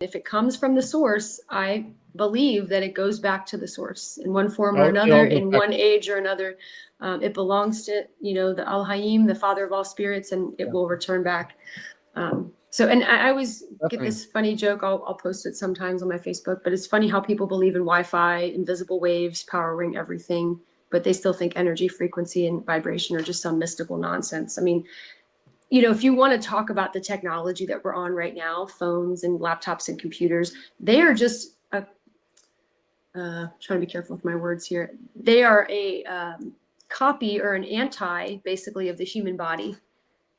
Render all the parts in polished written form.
If it comes from the source, I believe that it goes back to the source in one form or Oh, it another, all goes in back. one age or another. It belongs to, the Al Hayim, the father of all spirits, and it Yeah, will return back. And I always get definitely. this funny joke. I'll post it sometimes on my Facebook, but it's funny how people believe in Wi-Fi, invisible waves, powering everything, but they still think energy, frequency, and vibration are just some mystical nonsense. I mean, if you want to talk about the technology that we're on right now, phones and laptops and computers, they are just trying to be careful with my words here. They are a copy or an anti, basically, of the human body.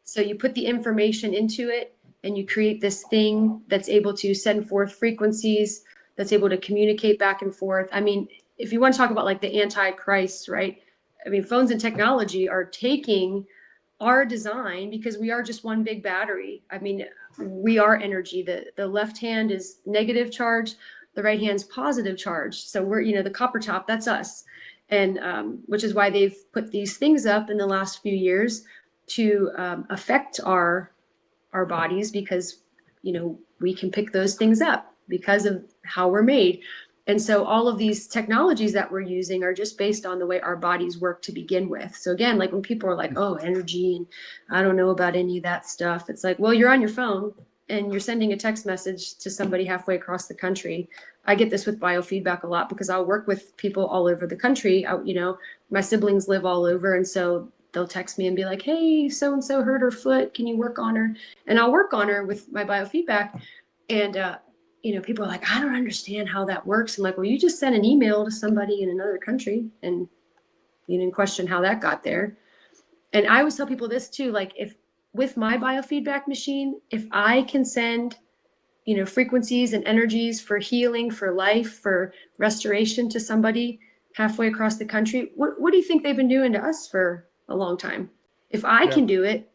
So you put the information into it and you create this thing that's able to send forth frequencies, that's able to communicate back and forth. I mean, if you want to talk about like the antichrist, right? I mean, phones and technology are taking our design because we are just one big battery. I mean, we are energy. The left hand is negative charge, the right hand's positive charge. So we're, the copper top, that's us. And which is why they've put these things up in the last few years to affect our bodies, because we can pick those things up because of how we're made. And so all of these technologies that we're using are just based on the way our bodies work to begin with. So again, like when people are like, oh, energy, and I don't know about any of that stuff, it's like, well, you're on your phone and you're sending a text message to somebody halfway across the country. I get this with biofeedback a lot because I'll work with people all over the country. My siblings live all over, and so they'll text me and be like, hey, so and so hurt her foot, can you work on her? And I'll work on her with my biofeedback. And people are like, I don't understand how that works. I'm like, well, you just sent an email to somebody in another country and you didn't question how that got there. And I always tell people this too, like, if with my biofeedback machine, if I can send frequencies and energies for healing, for life, for restoration to somebody halfway across the country, what do you think they've been doing to us for a long time? If I Yeah. can do it,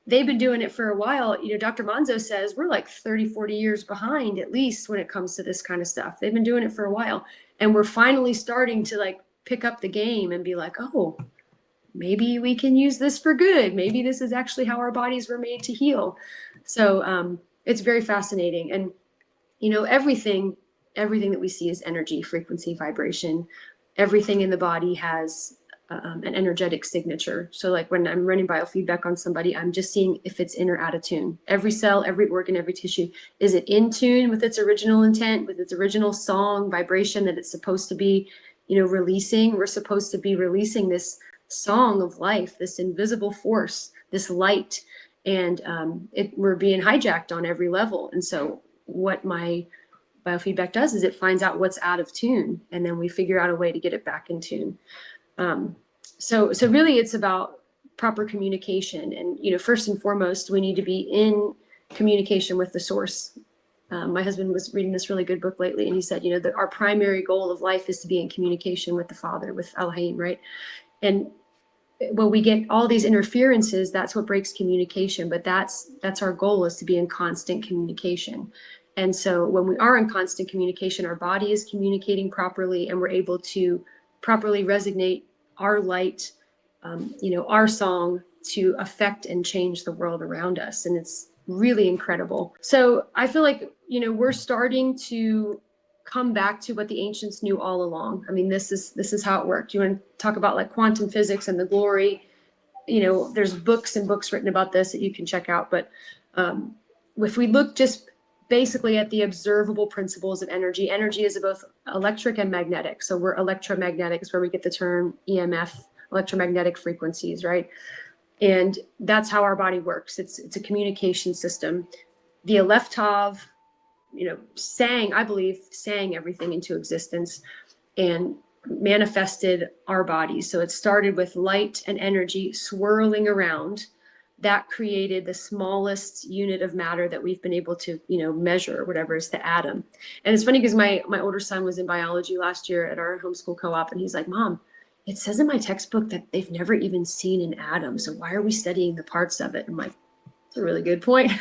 they've been doing it for a while. Dr. Manzo says we're like 30, 40 years behind, at least, when it comes to this kind of stuff. They've been doing it for a while. And we're finally starting to like pick up the game and be like, oh, maybe we can use this for good. Maybe this is actually how our bodies were made to heal. So it's very fascinating. And, everything that we see is energy, frequency, vibration. Everything in the body has an energetic signature. So like when I'm running biofeedback on somebody, I'm just seeing if it's in or out of tune. Every cell, every organ, every tissue, is it in tune with its original intent, with its original song, vibration that it's supposed to be, releasing? We're supposed to be releasing this song of life, this invisible force, this light, and we're being hijacked on every level. And so what my biofeedback does is it finds out what's out of tune, and then we figure out a way to get it back in tune. So really it's about proper communication. And, first and foremost, we need to be in communication with the source. My husband was reading this really good book lately, and he said, that our primary goal of life is to be in communication with the Father, with Elohim, right? And when we get all these interferences, that's what breaks communication. But that's our goal, is to be in constant communication. And so when we are in constant communication, our body is communicating properly, and we're able to properly resonate our light, our song, to affect and change the world around us. And it's really incredible. So I feel like, we're starting to come back to what the ancients knew all along. I mean, this is how it worked. You want to talk about like quantum physics and the glory, there's books and books written about this that you can check out. But if we look just basically at the observable principles of energy is both electric and magnetic. So we're electromagnetic, is where we get the term EMF, electromagnetic frequencies, right? And that's how our body works. It's a communication system. The Aleph-Tav, I believe, sang everything into existence and manifested our bodies. So it started with light and energy swirling around. That created the smallest unit of matter that we've been able to, measure, whatever, is the atom. And it's funny because my older son was in biology last year at our homeschool co-op, and he's like, Mom, it says in my textbook that they've never even seen an atom. So why are we studying the parts of it? I'm like, that's a really good point.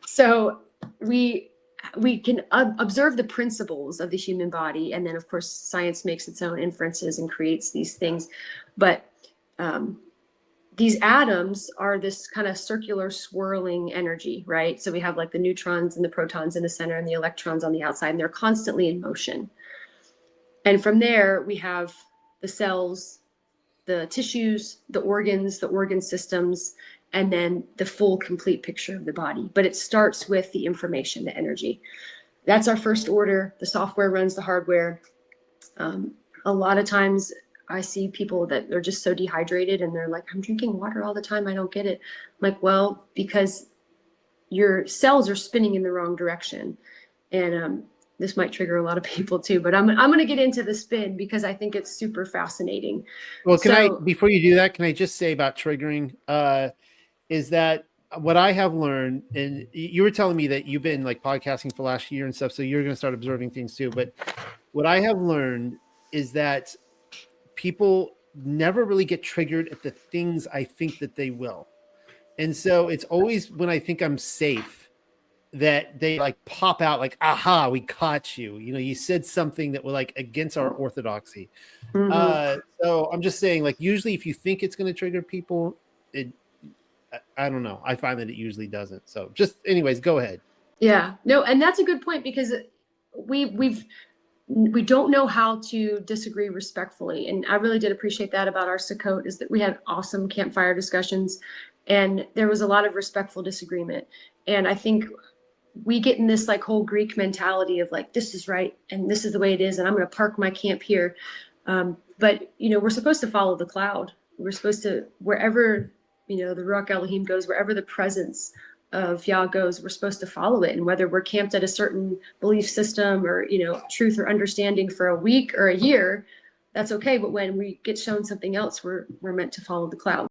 So we can observe the principles of the human body. And then, of course, science makes its own inferences and creates these things. But these atoms are this kind of circular swirling energy, right? So we have like the neutrons and the protons in the center and the electrons on the outside, and they're constantly in motion. And from there, we have the cells, the tissues, the organs, the organ systems, and then the full complete picture of the body. But it starts with the information, the energy. That's our first order. The software runs the hardware. A lot of times I see people that are just so dehydrated and they're like, I'm drinking water all the time. I don't get it. I'm like, well, because your cells are spinning in the wrong direction. And this might trigger a lot of people too, but I'm going to get into the spin because I think it's super fascinating. Well, So, before you do that, can I just say about triggering, is that what I have learned, and you were telling me that you've been like podcasting for the last year and stuff, so you're going to start observing things too. But what I have learned is that people never really get triggered at the things I think that they will. And so it's always when I think I'm safe that they like pop out like, aha, we caught you. You know, you said something that was like against our orthodoxy. So I'm just saying, like, usually if you think it's going to trigger people, I don't know. I find that it usually doesn't. So just anyways, go ahead. yeah, no, and that's a good point because we don't know how to disagree respectfully. And I really did appreciate that about our Sukkot, is that we had awesome campfire discussions and there was a lot of respectful disagreement. And I think we get in this like whole Greek mentality of like, this is right and this is the way it is, and I'm going to park my camp here. But you know, we're supposed to follow the cloud. We're supposed to, wherever, you know, the Ruach Elohim goes, wherever the presence of Yah goes, we're supposed to follow it. And whether we're camped at a certain belief system or, you know, truth or understanding for a week or a year, that's okay. But when we get shown something else, we're meant to follow the cloud.